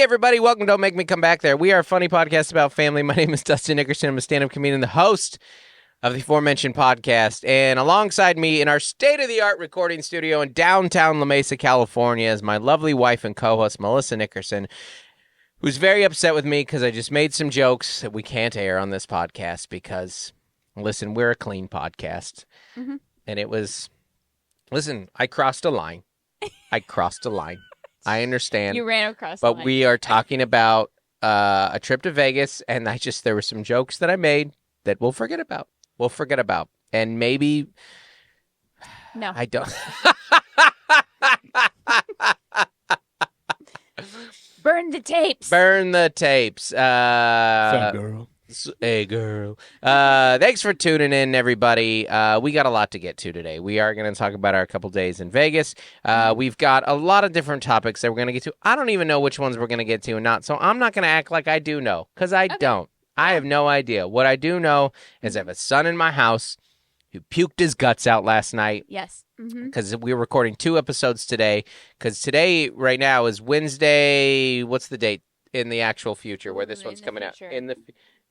Hey, everybody. Welcome to Don't Make Me Come Back There. We are a funny podcast about family. My name is Dustin Nickerson. I'm a stand-up comedian, the host of the aforementioned podcast. And alongside me in our state-of-the-art recording studio in downtown La Mesa, California, is my lovely wife and co-host, Melissa Nickerson, who's very upset with me because I just made some jokes that we can't air on this podcast because, listen, we're a clean podcast. Mm-hmm. And it was, listen, I crossed a line. I understand. You ran across the line. But we are talking about a trip to Vegas, and there were some jokes that I made that we'll forget about. And maybe... No. I don't... Burn the tapes. Some girl. Hey, girl. Thanks for tuning in, everybody. We got a lot to get to today. We are going to talk about our couple days in Vegas. We've got a lot of different topics that we're going to get to. I don't even know which ones we're going to get to and not, so I'm not going to act like I do know, because I don't. I have no idea. What I do know is I have a son in my house who puked his guts out last night. Yes. Because we were recording 2 episodes today. Because today, right now, is Wednesday. What's the date in the actual future where this one's coming out?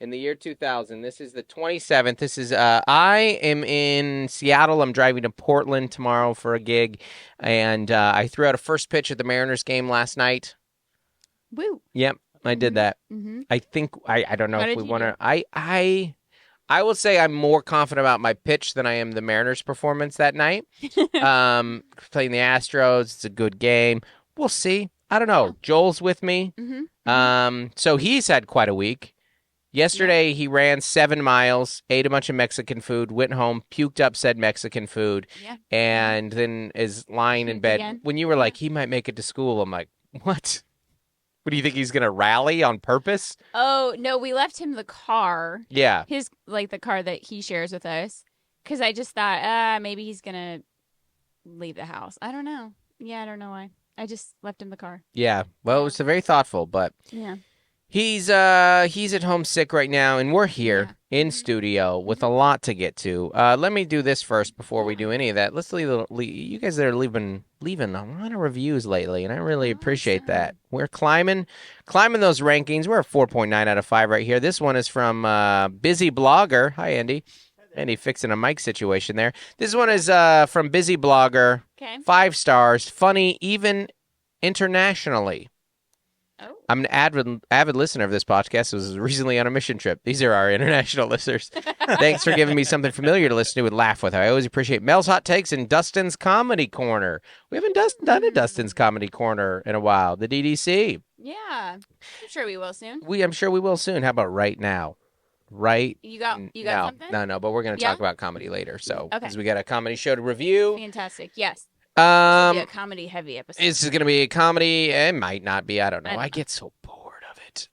In the year 2000. This is the 27th. This is, I am in Seattle. I'm driving to Portland tomorrow for a gig. And I threw out a first pitch at the Mariners game last night. Woo. Yep, I did that. Mm-hmm. I think, I don't know if we want to, I will say I'm more confident about my pitch than I am the Mariners' performance that night. Playing the Astros, it's a good game. We'll see. I don't know. Joel's with me. Mm-hmm. So he's had quite a week. Yesterday, he ran 7 miles, ate a bunch of Mexican food, went home, puked up said Mexican food, and then is lying in bed. Again. When you were like, he might make it to school, I'm like, what? What do you think, he's going to rally on purpose? Oh, no, we left him the car. Yeah. The car that he shares with us. Because I just thought, maybe he's going to leave the house. I don't know. Yeah, I don't know why. I just left him the car. Yeah. Well, it's very thoughtful, but... Yeah. He's at home sick right now, and we're here in studio with a lot to get to. Let me do this first before we do any of that. Let's you guys that are leaving a lot of reviews lately, and I really appreciate that. We're climbing those rankings. We're a 4.9 out of 5 right here. This one is from Busy Blogger. Hi, Andy. Andy fixing a mic situation there. This one is from Busy Blogger. Okay. 5 stars. Funny, even internationally. Oh. I'm an avid listener of this podcast. I was recently on a mission trip. These are our international listeners. Thanks for giving me something familiar to listen to and laugh with. I always appreciate Mel's Hot Takes and Dustin's Comedy Corner. We haven't done a Dustin's Comedy Corner in a while. The DDC. Yeah. I'm sure we will soon. I'm sure we will soon. How about right now? You got something? No, but we're going to talk about comedy later. So, okay. Because we got a comedy show to review. Fantastic. Yes. This will be a comedy-heavy episode. This is going to be a comedy. It might not be. I don't know. I get so bored of it.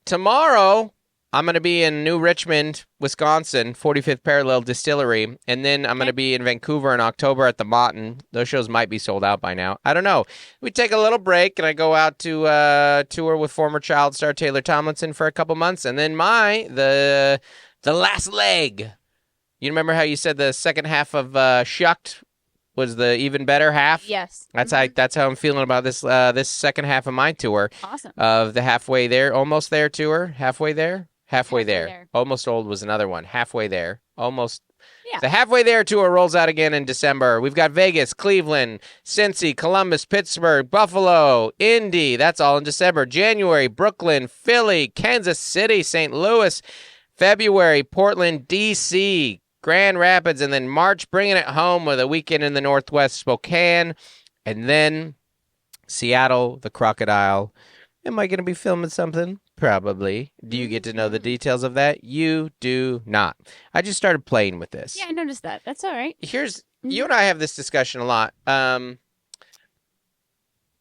Tomorrow, I'm going to be in New Richmond, Wisconsin, 45th Parallel Distillery. And then I'm going to be in Vancouver in October at the Mountain. Those shows might be sold out by now. I don't know. We take a little break, and I go out to tour with former child star Taylor Tomlinson for a couple months. And then the last leg. You remember how you said the second half of Shucked was the even better half? Yes. That's how I'm feeling about this second half of my tour. Awesome. Of the halfway there, almost there tour. Halfway there. Almost Old was another one. Halfway there. Almost. Yeah. The Halfway There tour rolls out again in December. We've got Vegas, Cleveland, Cincy, Columbus, Pittsburgh, Buffalo, Indy. That's all in December. January, Brooklyn, Philly, Kansas City, St. Louis. February, Portland, D.C., Grand Rapids, and then March, bringing it home with a weekend in the Northwest, Spokane, and then Seattle, the Crocodile. Am I going to be filming something? Probably. Do you get to know the details of that? You do not. I just started playing with this. Yeah, I noticed that. That's all right. You and I have this discussion a lot.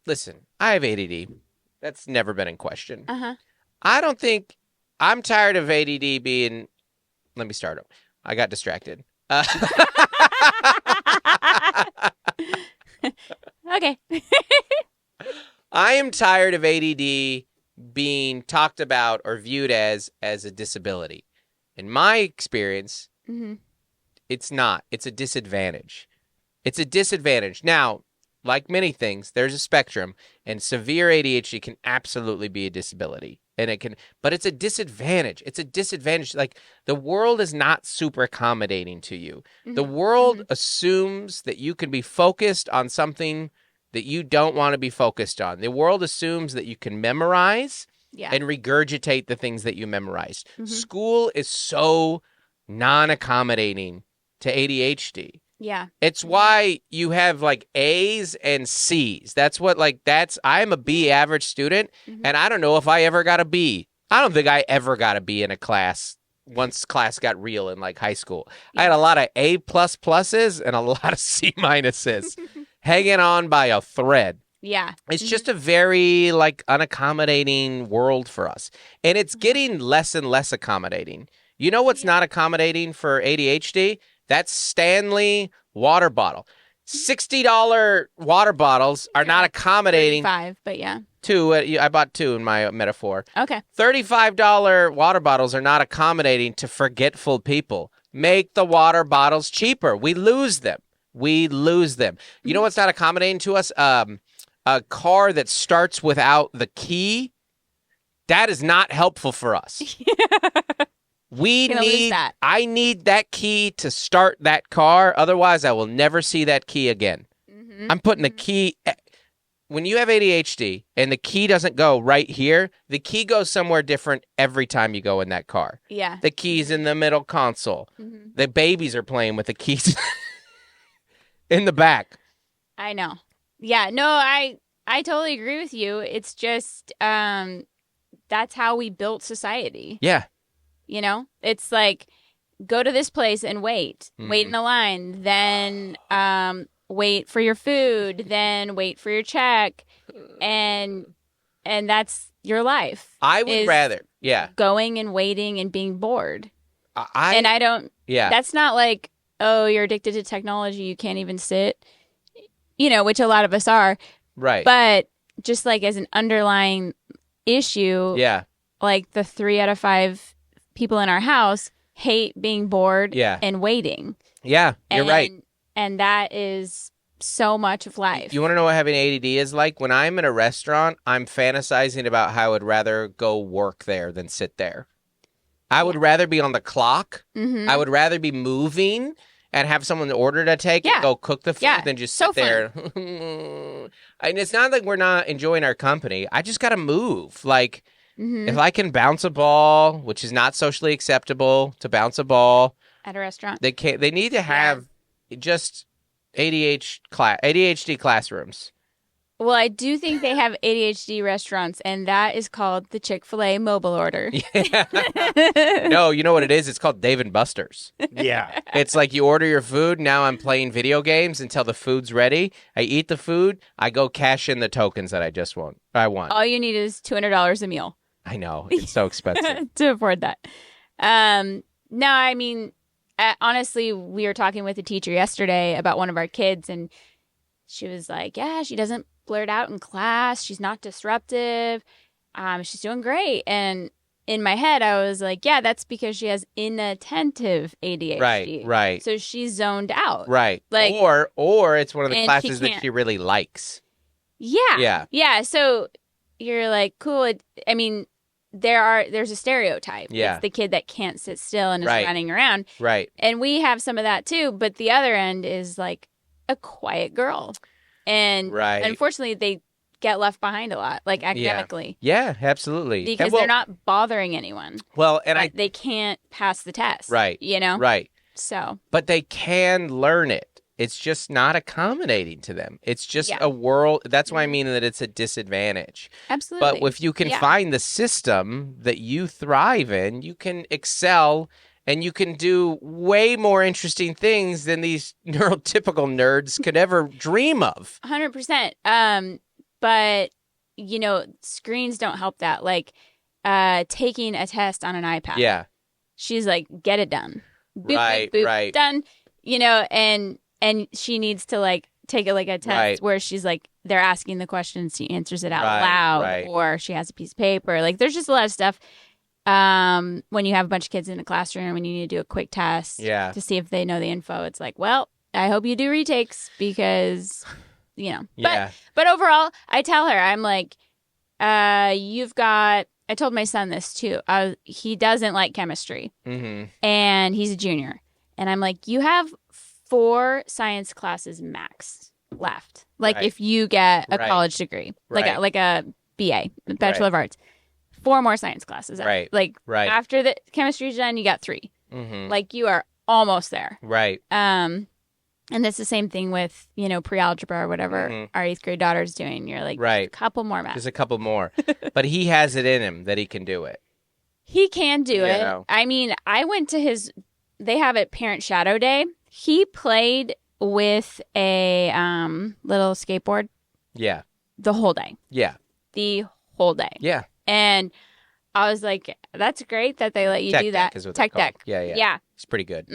Listen, I have ADD. That's never been in question. Uh-huh. I'm tired of ADD being... Let me start over. I got distracted. Okay. I am tired of ADD being talked about or viewed as a disability. In my experience, it's not. It's a disadvantage. Now, like many things, there's a spectrum, and severe ADHD can absolutely be a disability. But it's a disadvantage. It's a disadvantage. Like, the world is not super accommodating to you. The world assumes that you can be focused on something that you don't want to be focused on. The world assumes that you can memorize and regurgitate the things that you memorized. School is so non-accommodating to ADHD. Yeah. It's why you have like A's and C's. I'm a B average student, and I don't know if I ever got a B. I don't think I ever got a B in a class once class got real in like high school. I had a lot of A pluses and a lot of C minuses hanging on by a thread. Yeah. It's just a very like unaccommodating world for us. And it's getting less and less accommodating. You know what's not accommodating for ADHD? That's Stanley water bottle. $60 water bottles are not accommodating. 5, but yeah. 2. I bought 2 in my metaphor. Okay. $35 water bottles are not accommodating to forgetful people. Make the water bottles cheaper. We lose them. You know what's not accommodating to us? A car that starts without the key. That is not helpful for us. I need that key to start that car. Otherwise, I will never see that key again. I'm putting the key. When you have ADHD and the key doesn't go right here, the key goes somewhere different every time you go in that car. Yeah. The key's in the middle console. The babies are playing with the keys in the back. I know. Yeah. No, I totally agree with you. It's just that's how we built society. Yeah. You know, it's like, go to this place and wait in a line, then wait for your food, then wait for your check, and that's your life. I would rather, going and waiting and being bored. Yeah. That's not like, oh, you're addicted to technology, you can't even sit, which a lot of us are. Right. But just like as an underlying issue, like the 3 out of 5 people in our house hate being bored and waiting. Yeah, you're right. And that is so much of life. You want to know what having ADD is like? When I'm in a restaurant, I'm fantasizing about how I would rather go work there than sit there. I would rather be on the clock. I would rather be moving and have someone order to take and go cook the food than just sit there. And it's not like we're not enjoying our company. I just got to move. Like, if I can bounce a ball, which is not socially acceptable to bounce a ball at a restaurant, they need to have just ADHD classrooms. Well, I do think they have ADHD restaurants, and that is called the Chick-fil-A mobile order. Yeah. No, you know what it is? It's called Dave & Buster's. Yeah. It's like you order your food. Now I'm playing video games until the food's ready. I eat the food. I go cash in the tokens that I want. All you need is $200 a meal. I know. It's so expensive. to afford that. No, I mean, honestly, we were talking with a teacher yesterday about one of our kids, and she was like, yeah, she doesn't blurt out in class. She's not disruptive. She's doing great. And in my head, I was like, yeah, that's because she has inattentive ADHD. Right. So she's zoned out. Right. Like, or it's one of the classes that she really likes. Yeah. Yeah. So you're like, cool. I mean, there's a stereotype. Yeah. It's the kid that can't sit still and is running around. Right. And we have some of that too. But the other end is like a quiet girl. And unfortunately, they get left behind a lot, like academically. Yeah, absolutely. Because they're not bothering anyone. Well, and they can't pass the test. Right. You know? Right. So. But they can learn it. It's just not accommodating to them. It's just a world. That's why I mean that it's a disadvantage. Absolutely. But if you can find the system that you thrive in, you can excel. And you can do way more interesting things than these neurotypical nerds could ever dream of. 100%. But, screens don't help that. Like, taking a test on an iPad. Yeah. She's like, get it done. Boop, right, boop, boop, right. Done. And she needs to, like, take a test where she's like, they're asking the questions, she answers it out loud. Or she has a piece of paper. Like, there's just a lot of stuff. When you have a bunch of kids in a classroom and you need to do a quick test to see if they know the info, it's like, well, I hope you do retakes because Yeah. But overall, I tell her, I'm like, I told my son this too. He doesn't like chemistry, and he's a junior. And I'm like, you have 4 science classes max left. Like if you get a college degree, like a BA, Bachelor of Arts, 4 more science classes. After the chemistry's done, you got 3. Like you are almost there. Right. And that's the same thing with, pre-algebra or whatever our 8th grade daughter's doing. You're like, a couple more math. Just a couple more. But he has it in him that he can do it. He can do it. I mean, I went to they have it Parent Shadow Day. He played with a little skateboard. Yeah. The whole day. Yeah. The whole day. Yeah. And I was like, that's great that they let you do that. Tech deck. Yeah. It's pretty good.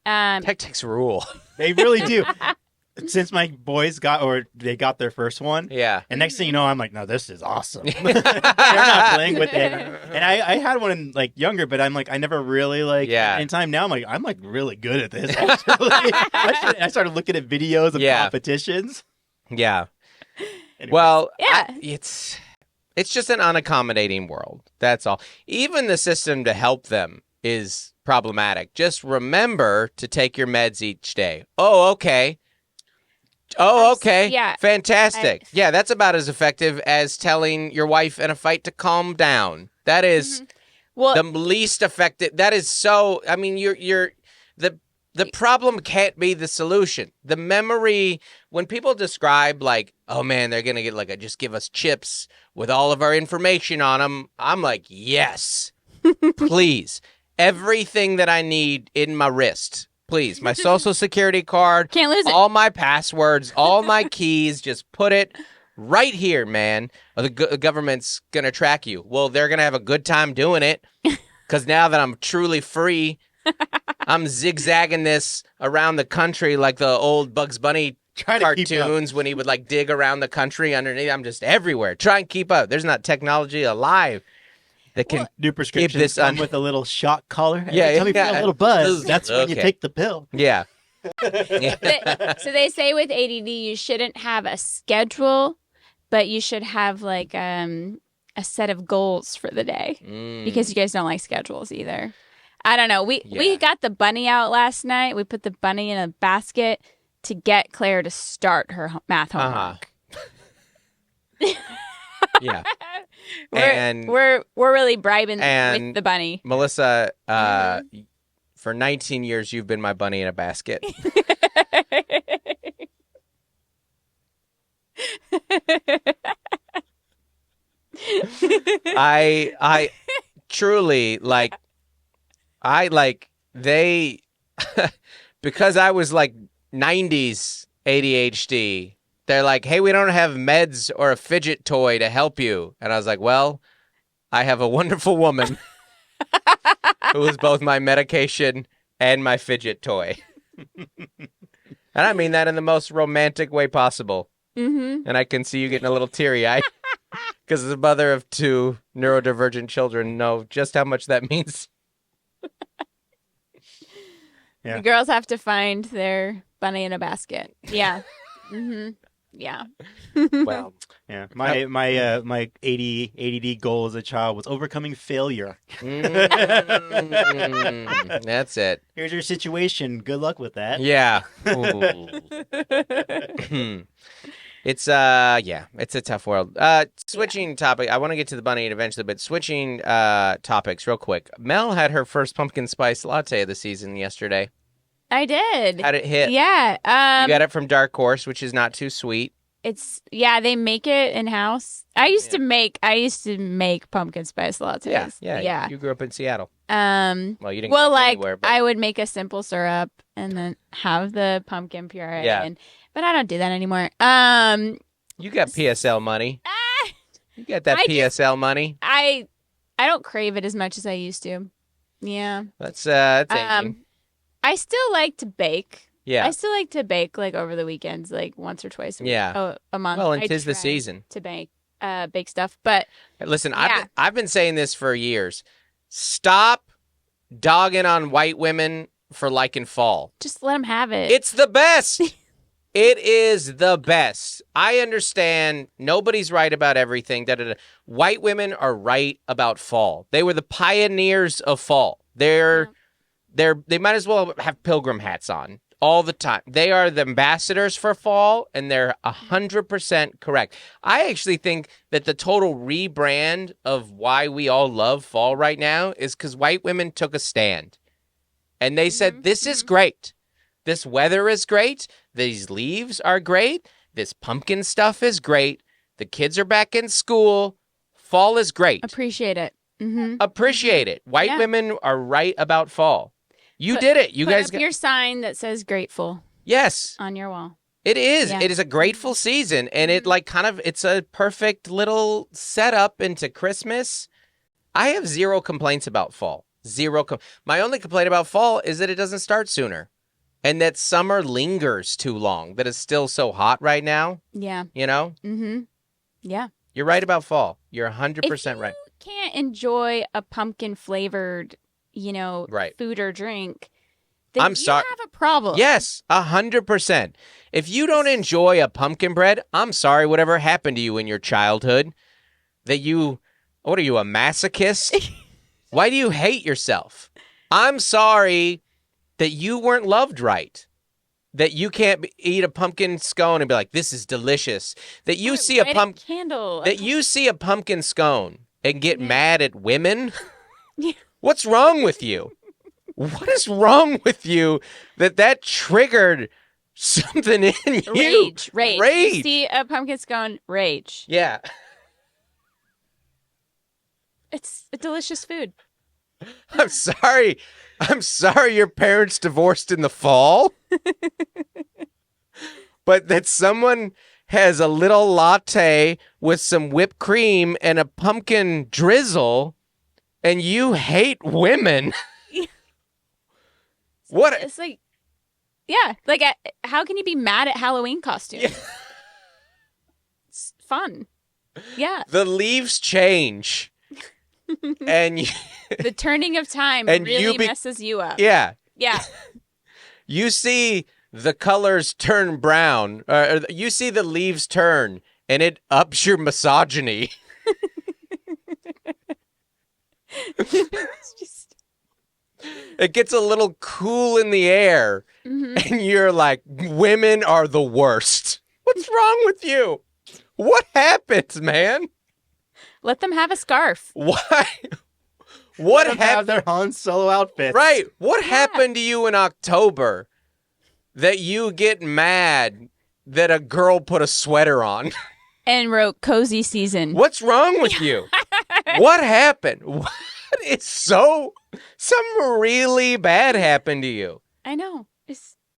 Tech decks rule. They really do. Since my boys got their first one. Yeah. And next thing you know, I'm like, no, this is awesome. They're not playing with it. And I had one younger, but I'm like, I never really in time now, I'm like really good at this. Actually. I started looking at videos of competitions. Yeah. Anyways. Well, it's just an unaccommodating world. That's all. Even the system to help them is problematic. Just remember to take your meds each day. Oh, okay. Yeah. Fantastic. Yeah, that's about as effective as telling your wife in a fight to calm down. That is the least effective. That is so. I mean, the problem can't be the solution. The memory, when people describe oh man, they're gonna get just give us chips with all of our information on them. I'm like, yes, please, everything that I need in my wrist. Please, my social security card, can't lose it. All my passwords, all my keys, just put it right here, man. Or the government's going to track you. Well, they're going to have a good time doing it because now that I'm truly free, I'm zigzagging this around the country like the old Bugs Bunny cartoons when he would dig around the country underneath. I'm just everywhere. Try and keep up. There's not technology alive that can new prescriptions come with a little shock collar. Every time you feel a little buzz, that's when you take the pill. Yeah. So they say with ADD, you shouldn't have a schedule, but you should have a set of goals for the day because you guys don't like schedules either. I don't know. We got the bunny out last night. We put the bunny in a basket to get Claire to start her math homework. Yeah. We're really bribing with the bunny. Melissa, for 19 years, you've been my bunny in a basket. I truly they because I was 90s ADHD. They're like, hey, we don't have meds or a fidget toy to help you. And I was like, well, I have a wonderful woman who is both my medication and my fidget toy. And I mean that in the most romantic way possible. And I can see you getting a little teary-eyed because as a mother of 2 neurodivergent children, know just how much that means. The girls have to find their bunny in a basket. Yeah. Yeah. Well, yeah. My ADD goal as a child was overcoming failure. That's it. Here's your situation. Good luck with that. Yeah. It's a tough world. Switching topic. I want to get to the bunny eventually, but switching topics real quick. Mel had her first pumpkin spice latte of the season yesterday. I did. How'd it hit? Yeah. You got it from Dark Horse, which is not too sweet. They make it in house. I used to make pumpkin spice lattes. Yeah. You grew up in Seattle. Well, you didn't grow up anywhere, but... I would make a simple syrup and then have the pumpkin puree. Yeah. But I don't do that anymore. You got PSL money. You got that PSL money. I don't crave it as much as I used to. Yeah. That's aging. I still like to bake. Yeah. I still like to bake over the weekends, once or twice a month. Well, and 'tis the season to bake stuff. But listen, I've been saying this for years. Stop dogging on white women for liking fall. Just let them have it. It's the best. It is the best. I understand nobody's right about everything. White women are right about fall. They were the pioneers of fall. They might as well have pilgrim hats on all the time. They are the ambassadors for fall, and they're 100% correct. I actually think that the total rebrand of why we all love fall right now is because white women took a stand. And they said, this is great. This weather is great. These leaves are great. This pumpkin stuff is great. The kids are back in school. Fall is great. Appreciate it. Mm-hmm. Appreciate it. White women are right about fall. You did it. You guys got your sign that says grateful. Yes. On your wall. It is. Yeah. It is a grateful season. And it it's a perfect little setup into Christmas. I have zero complaints about fall. My only complaint about fall is that it doesn't start sooner. And that summer lingers too long, that it's still so hot right now. Yeah. You know? Mm-hmm. Yeah. You're right about fall. You're 100% right. If you can't enjoy a pumpkin-flavored, food or drink, then I'm sorry. You have a problem. Yes, 100%. If you don't enjoy a pumpkin bread, I'm sorry whatever happened to you in your childhood. What are you, a masochist? Why do you hate yourself? I'm sorry that you weren't loved right, that you can't eat a pumpkin scone and be like, this is delicious. That you see you see a pumpkin scone and get mad at women. What's wrong with you? What is wrong with you that triggered something in you? Rage. You see a pumpkin scone, rage. Yeah. It's a delicious food. I'm sorry your parents divorced in the fall. But that someone has a little latte with some whipped cream and a pumpkin drizzle and you hate women. What? It's like, how can you be mad at Halloween costumes? Yeah. It's fun. Yeah. The leaves change. And the turning of time really messes you up. Yeah. Yeah. You see the colors turn brown, or you see the leaves turn, and it ups your misogyny. It gets a little cool in the air, and you're like, women are the worst. What's wrong with you? What happens, man? Let them have a scarf. Why? What have their Han Solo outfits? Right. What happened to you in October that you get mad that a girl put a sweater on? And wrote cozy season. What's wrong with you? What happened? What is something really bad happened to you? I know.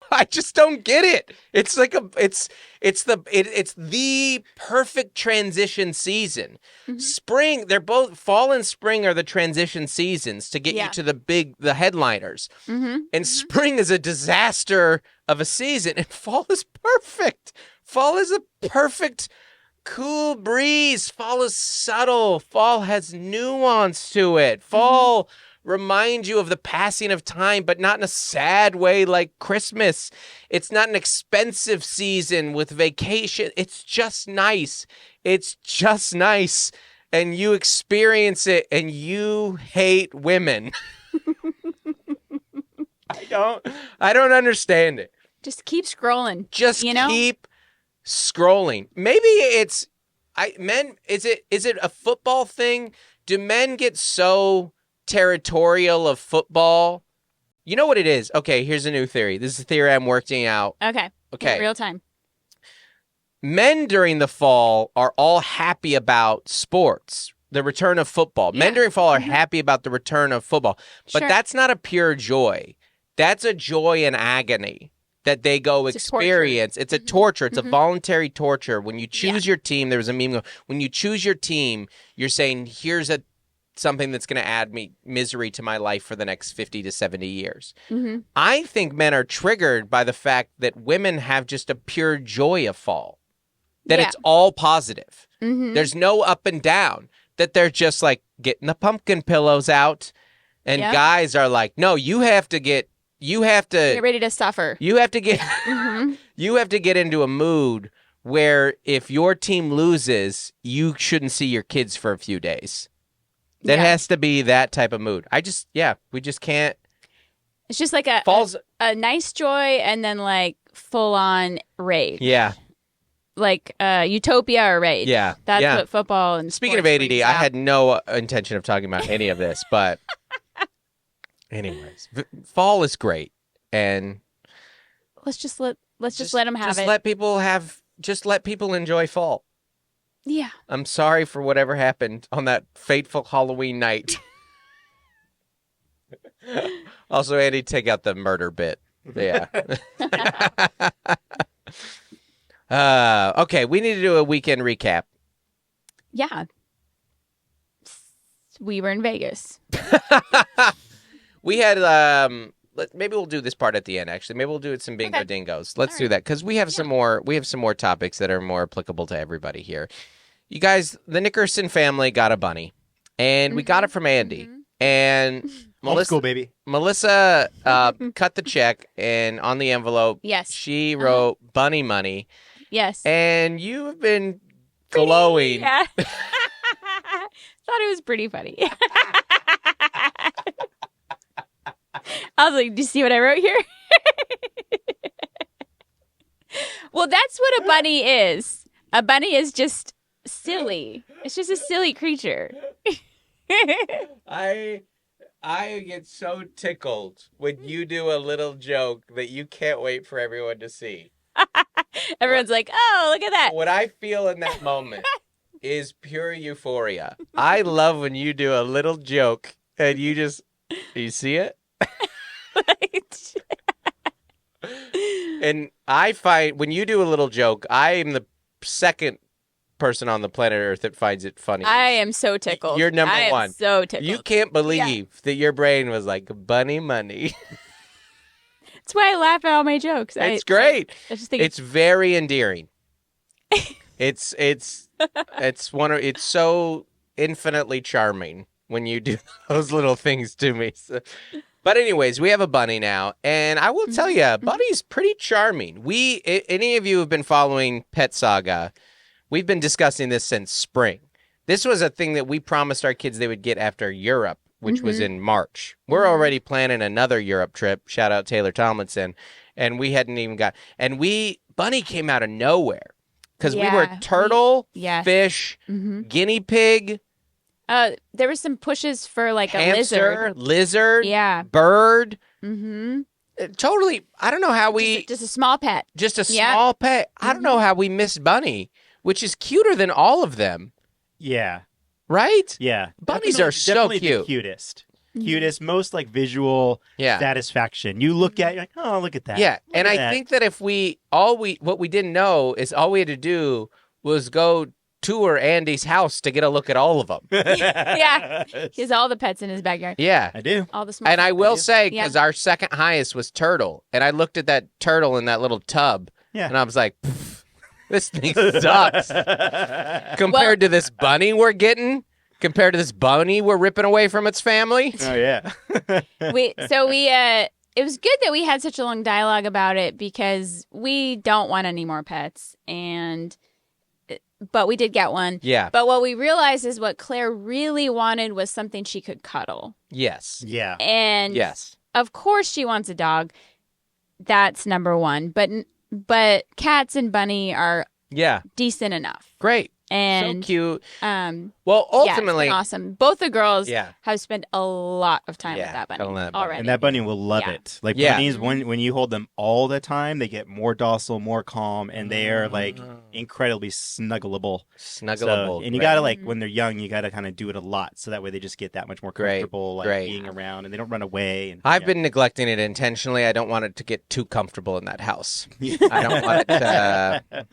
I just don't get it. It's like it's the perfect transition season. Spring, fall and spring are the transition seasons to get you to the headliners. And spring is a disaster of a season, and fall is perfect. Fall is a perfect cool breeze. Fall is subtle. Fall has nuance to it. Fall remind you of the passing of time, but not in a sad way like Christmas. It's not an expensive season with vacation. It's just nice. It's just nice. And you experience it and you hate women. I don't understand it. Just keep scrolling. Keep scrolling. Maybe is it a football thing? Do men get so territorial of football? You know what it is? Okay, here's a new theory. This is a theory I'm working out. Okay. Real time. Men during the fall are all happy about sports, the return of football. Men during fall are happy about the return of football. But that's not a pure joy. That's a joy and agony that they go experience. It's a torture. It's a voluntary torture. When you choose your team, there was a meme. When you choose your team, you're saying, here's something that's going to add misery to my life for the next 50 to 70 years. I think men are triggered by the fact that women have just a pure joy of fall, that it's all positive. There's no up and down, that they're just like getting the pumpkin pillows out. And guys are like, no, you have to get you have to get ready to suffer. You have to get you have to get into a mood where if your team loses, you shouldn't see your kids for a few days. That has to be that type of mood. We just can't. It's just like a nice joy and then like full on rage. Yeah. Like utopia or rage. Yeah. That's what football and speaking of ADD, I had no intention of talking about any of this, but anyways, fall is great, and let's just let them have it. Just let people enjoy fall. Yeah. I'm sorry for whatever happened on that fateful Halloween night. Also, Andy, take out the murder bit. Yeah. Okay, we need to do a weekend recap. Yeah. We were in Vegas. We had maybe we'll do this part at the end. Actually, maybe we'll do it some bingo dingos. Let's do that because we have some more. We have some more topics that are more applicable to everybody here. You guys, the Nickerson family got a bunny, and we got it from Andy. And Melissa, baby. Melissa cut the check, and on the envelope, she wrote bunny money. Yes. And you have been glowing. Yeah. Thought it was pretty funny. I was like, do you see what I wrote here? Well, that's what a bunny is. A bunny is just silly. It's just a silly creature. I get so tickled when you do a little joke that you can't wait for everyone to see. Everyone's like, oh, look at that. What I feel in that moment is pure euphoria. I love when you do a little joke and you see it? And I find when you do a little joke, I am the second person on the planet Earth that finds it funny. I am so tickled. You're number one. I am so tickled. You can't believe that your brain was like bunny money. That's why I laugh at all my jokes. It's great. I just think it's very endearing. It's so infinitely charming when you do those little things to me. So. But anyways, we have a bunny now, and I will tell you, Bunny's pretty charming. Any of you who have been following Pet Saga, we've been discussing this since spring. This was a thing that we promised our kids they would get after Europe, which was in March. We're already planning another Europe trip. Shout out Taylor Tomlinson. And we hadn't even got... And Bunny came out of nowhere. Because we were turtle, fish, guinea pig... there were some pushes for like hamster, a lizard, bird. Mm-hmm. Totally. I don't know how we just a small pet. Just a small pet. I don't know how we missed Bunny, which is cuter than all of them. Yeah. Right? Yeah. Bunnies are so cute. The cutest, most like visual satisfaction. You look at, you're like, oh, look at that. Yeah, and I think that if what we didn't know is all we had to do was go tour Andy's house to get a look at all of them. Yeah, he has all the pets in his backyard. Yeah, I do. All the small. And I will say, because our second highest was turtle, and I looked at that turtle in that little tub, and I was like, this thing sucks compared to this bunny we're getting. Compared to this bunny we're ripping away from its family. Oh yeah. It was good that we had such a long dialogue about it because we don't want any more pets, but we did get one. Yeah. But what we realized is what Claire really wanted was something she could cuddle. Yes. Yeah. And of course she wants a dog. That's number one. But cats and Bunny are decent enough. Great. And so cute. Well, ultimately, it's been awesome. Both the girls have spent a lot of time with that bunny already. And that bunny will love it. Like bunnies, when you hold them all the time, they get more docile, more calm, and they are like incredibly snuggleable. So, and you gotta when they're young, you gotta kind of do it a lot, so that way they just get that much more comfortable, being around, and they don't run away. And I've been neglecting it intentionally. I don't want it to get too comfortable in that house. I don't want it to.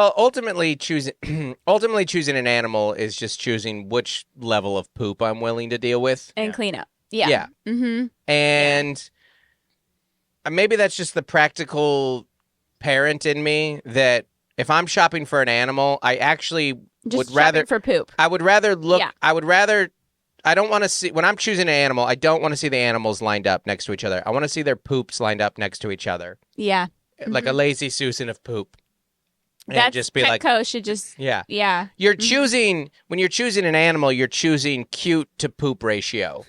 Ultimately choosing an animal is just choosing which level of poop I'm willing to deal with and clean up. Yeah. Mm-hmm. And maybe that's just the practical parent in me that if I'm shopping for an animal, I actually would rather for poop. I would rather look. I would rather I don't want to see, when I'm choosing an animal, I don't want to see the animals lined up next to each other. I want to see their poops lined up next to each other. Yeah. Like a lazy Susan of poop. And That's just be Petco should just. Yeah. Yeah. You're choosing, when you're choosing an animal, you're choosing cute to poop ratio.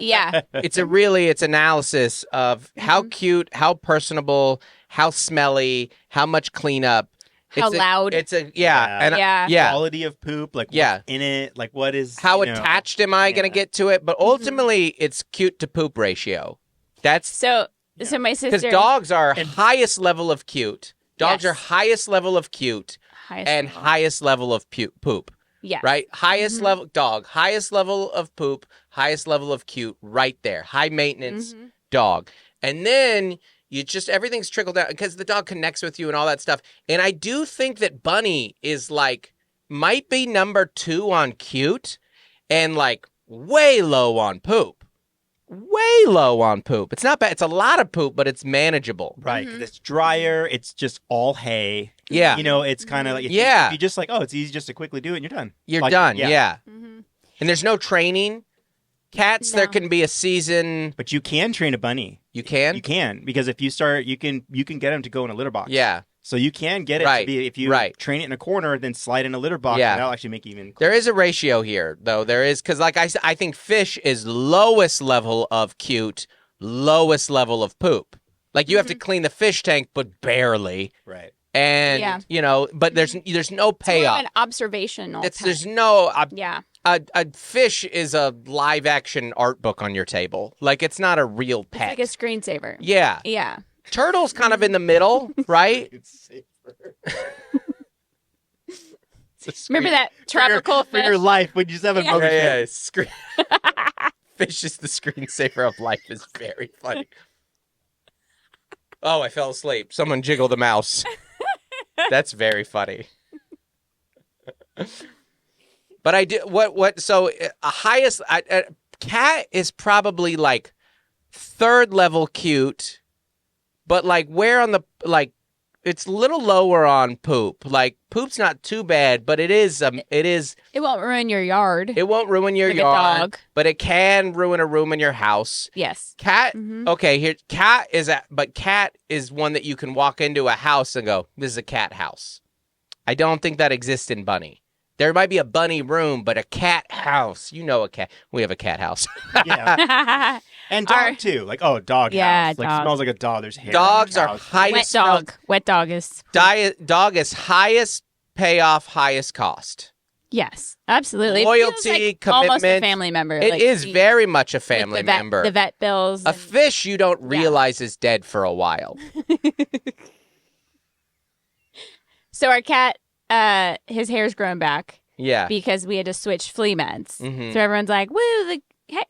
Yeah. It's analysis of how cute, how personable, how smelly, how much cleanup. How loud. Quality of poop, like what's in it, like what is how attached am I going to get to it? But ultimately, it's cute to poop ratio. That's so my sister, because dogs are highest level of cute. Dogs are highest level of cute highest level of poop. Yeah. Right? Highest level dog, highest level of poop, highest level of cute right there. High maintenance dog. And then you just everything's trickled down because the dog connects with you and all that stuff. And I do think that Bunny is might be number 2 on cute and way low on poop. Way low on poop. It's not bad. It's a lot of poop, but it's manageable. Right. Because it's drier. It's just all hay. Yeah. It's kind of like, if you just it's easy just to quickly do it and you're done. You're done. Yeah. Mm-hmm. And there's no training. Cats, there can be a season. But you can train a bunny. You can? You can. Because if you start, you can get them to go in a litter box. Yeah. So you can get it to be, if you train it in a corner, then slide in a litter box, and that'll actually make it even cooler. There is a ratio here, though. There is, because I think fish is lowest level of cute, lowest level of poop. You have to clean the fish tank, but barely. Right. And, but there's no payoff. It's more of an observational. There's no... yeah. A fish is a live-action art book on your table. It's not a real pet. It's like a screensaver. Yeah. Yeah. Turtle's kind of in the middle, right? Remember that tropical fish? For your life, when you just have a moment. Yeah. Fish is the screensaver of life is very funny. Oh, I fell asleep. Someone jiggled a mouse. That's very funny. But I do what? So a highest cat is probably 3rd level cute, but where on the it's a little lower on poop. Poop's not too bad, but it is. It won't ruin your yard. It won't ruin your yard. A dog. But it can ruin a room in your house. Yes. Cat. Okay. Here, cat is one that you can walk into a house and go, "This is a cat house." I don't think that exists in bunny. There might be a bunny room, but a cat house. A cat. We have a cat house. Yeah. And dog, too. Dog house. Dog. Smells like a dog. There's hair. Dogs are highest. Wet dog is. Dog is highest payoff, highest cost. Yes, absolutely. Loyalty, commitment. Almost a family member. It is very much a family member. The vet bills. A fish you don't realize is dead for a while. So our cat, his hair's growing back. Yeah. Because we had to switch flea meds. Mm-hmm. So everyone's like, woo, the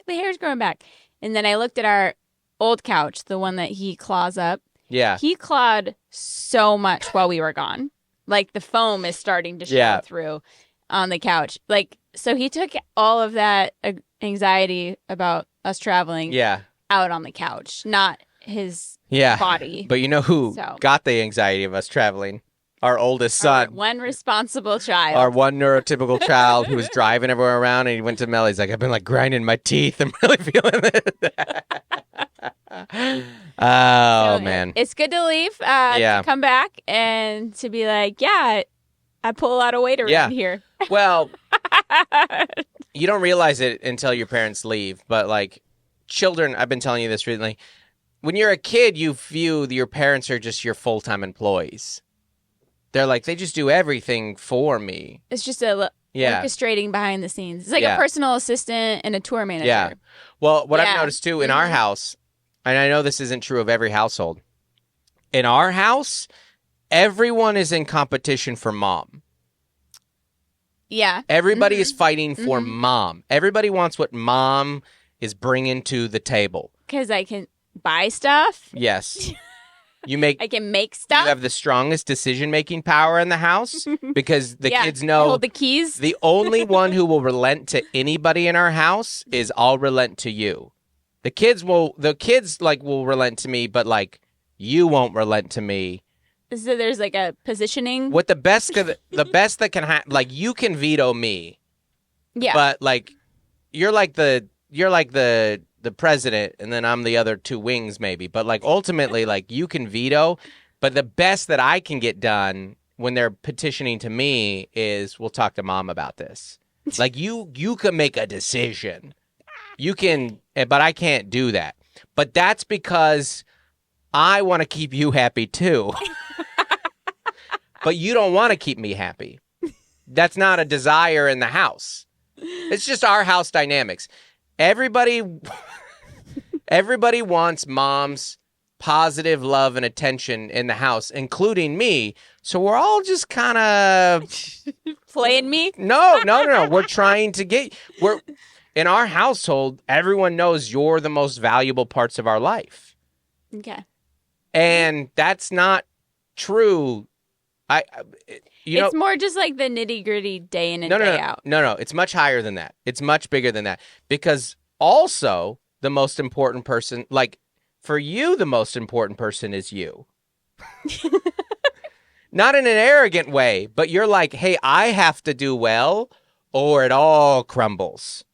hair's growing back. And then I looked at our old couch, the one that he claws up. Yeah. He clawed so much while we were gone. The foam is starting to show through on the couch. So he took all of that anxiety about us traveling out on the couch, not his body. But you know who got the anxiety of us traveling? Our oldest son. Our one responsible child. Our one neurotypical child who was driving everywhere around, and he went to Mel. He's like, I've been grinding my teeth. I'm really feeling it. Oh, man. It's good to leave, to come back, and to be like, I pull a lot of weight around here. Well, you don't realize it until your parents leave. But, children, I've been telling you this recently. When you're a kid, you view your parents are just your full-time employees. They're they just do everything for me. It's just orchestrating behind the scenes. It's like a personal assistant and a tour manager. Yeah. Well, what I've noticed too in our house, and I know this isn't true of every household, in our house, everyone is in competition for mom. Yeah. Everybody is fighting for mom. Everybody wants what mom is bringing to the table. Because I can buy stuff. Yes. I can make stuff. You have the strongest decision-making power in the house because the kids know hold the keys. The only one who will relent to anybody in our house is I'll relent to you. The kids will relent to me, but you won't relent to me. So there's a positioning. What the best that can happen, you can veto me. Yeah. But you're like the president, and then I'm the other two wings maybe. But like ultimately, like you can veto. But the best that I can get done when they're petitioning to me is we'll talk to mom about this. Like you can make a decision. You can, but I can't do that. But that's because I want to keep you happy too. But you don't want to keep me happy. That's not a desire in the house. It's just our house dynamics. Everybody wants mom's positive love and attention in the house, including me. So we're all just kind of playing me. No. We're trying to in our household. Everyone knows you're the most valuable parts of our life. Okay. And that's not true. It's more just like the nitty gritty day in and day out. No. It's much higher than that. It's much bigger than that. Because also the most important person, like for you, the most important person is you. Not in an arrogant way, but you're like, hey, I have to do well or it all crumbles.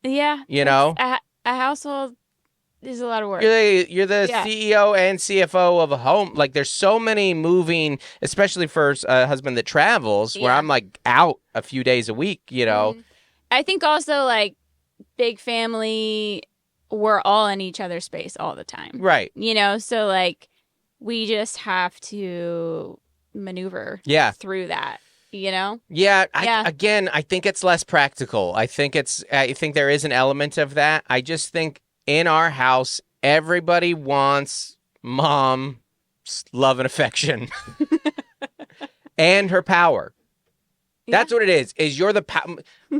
Yeah. You know? A household is a lot of work. You're the CEO and CFO of a home. Like there's so many moving, especially for a husband that travels, where I'm like out a few days a week, you know? I think also like big family, we're all in each other's space all the time. Right. You know, so like we just have to maneuver through that, you know? Yeah. I think it's less practical. I think there is an element of that. I just think in our house, everybody wants mom's love and affection and her power. Yeah. That's what it is you're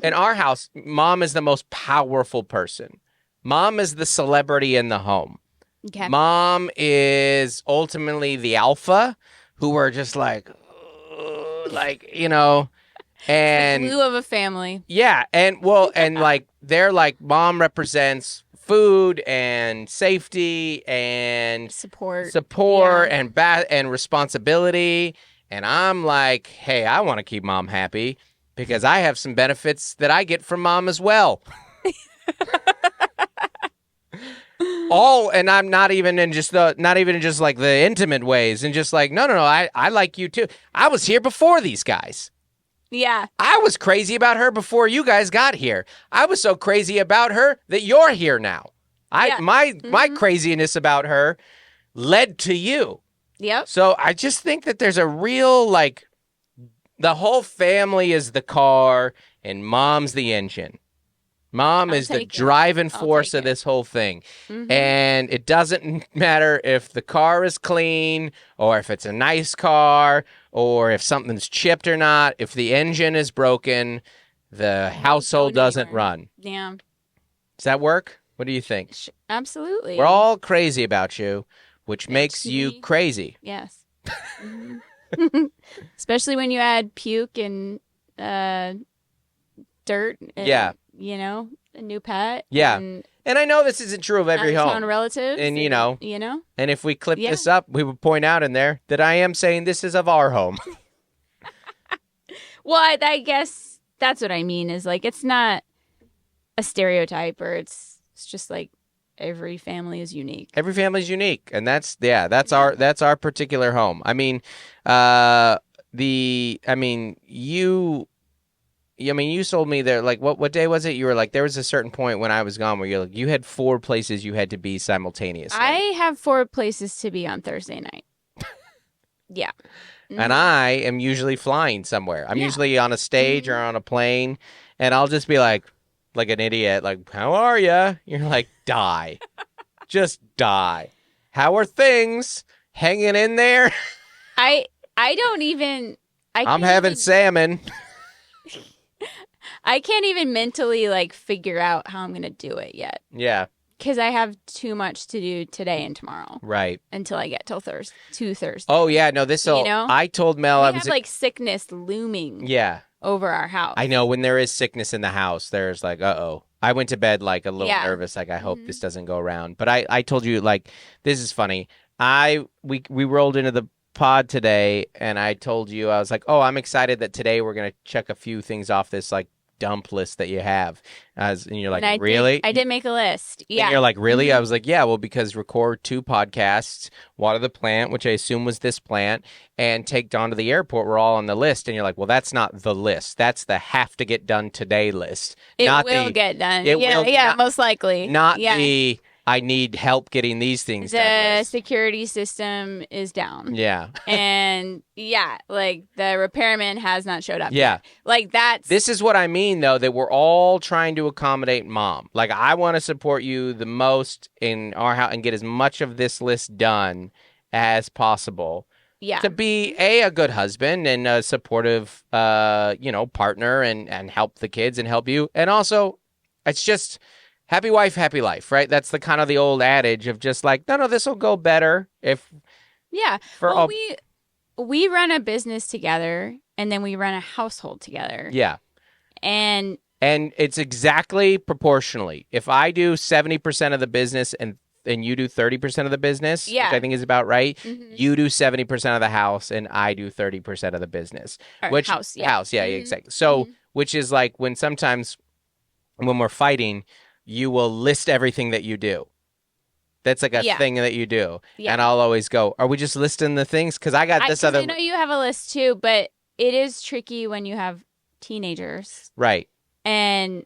in our house, mom is the most powerful person. Mom is the celebrity in the home. Okay. Mom is ultimately the alpha who are just like, you know, and the glue of a family. Yeah. And like, they're like, mom represents food and safety and support and responsibility. And I'm like, hey, I want to keep mom happy because I have some benefits that I get from mom as well. And I'm not even in just like the intimate ways and just like, no, I like you too. I was here before these guys. Yeah. I was crazy about her before you guys got here. I was so crazy about her that you're here now. My craziness about her led to you. Yep. So I just think that there's a real, like, the whole family is the car and mom's the engine. Mom is the driving force of this whole thing. Mm-hmm. And it doesn't matter if the car is clean or if it's a nice car or if something's chipped or not. If the engine is broken, the household doesn't run. Yeah. Does that work? What do you think? Absolutely. We're all crazy about you, which makes you crazy. Yes. Mm-hmm. Especially when you add puke and dirt. And, you know, a new pet. Yeah. And I know this isn't true of every home. Relatives. And, you know. And if we clip this up, we would point out in there that I am saying this is of our home. Well, I guess that's what I mean is like, it's not a stereotype or it's just like every family is unique. Every family is unique. And that's our particular home. I mean, you sold me there, like, what day was it? You were like, there was a certain point when I was gone where you're like, you had 4 places you had to be simultaneously. I have 4 places to be on Thursday night. Yeah. Mm-hmm. And I am usually flying somewhere. I'm usually on a stage or on a plane, and I'll just be like an idiot, like, how are you? You're like, die. Just die. How are things? Hanging in there? I don't even... I'm having salmon. I can't even mentally, like, figure out how I'm going to do it yet. Yeah. Because I have too much to do today and tomorrow. Right. Until I get to Thursday. Oh, yeah. No, I told Mel I was... like, sickness looming over our house. I know. When there is sickness in the house, there's like, uh-oh. I went to bed, like, a little nervous. Like, I hope this doesn't go around. But I told you, like, this is funny. We rolled into the pod today, and I told you, I was like, oh, I'm excited that today we're going to check a few things off this, like, dump list that you have. And you're like, and really? I did make a list. Yeah. And you're like, really? I was like, yeah, well, because record 2 podcasts, water the plant, which I assume was this plant, and take Dawn to the airport were all on the list. And you're like, well, that's not the list. That's the have to get done today list. It will get done. Most likely. Not the I need help getting these things done. The security system is down. Yeah. And like the repairman has not showed up. Yeah. Yet. Like that's. This is what I mean, though, that we're all trying to accommodate Mom. Like, I want to support you the most in our house and get as much of this list done as possible. Yeah. To be a good husband and a supportive, partner and help the kids and help you. And also, it's just happy wife, happy life, right? That's the kind of the old adage of just like, no, this will go better if. Yeah. We run a business together and then we run a household together. Yeah. And it's exactly proportionally. If I do 70% of the business and you do 30% of the business, which I think is about right. Mm-hmm. You do 70% of the house, and I do 30% of the business. House, exactly. So, which is like when sometimes when we're fighting, you will list everything that you do. That's like a thing that you do, and I'll always go, "Are we just listing the things?" Because I got this other. I know you have a list too, but it is tricky when you have teenagers, right? And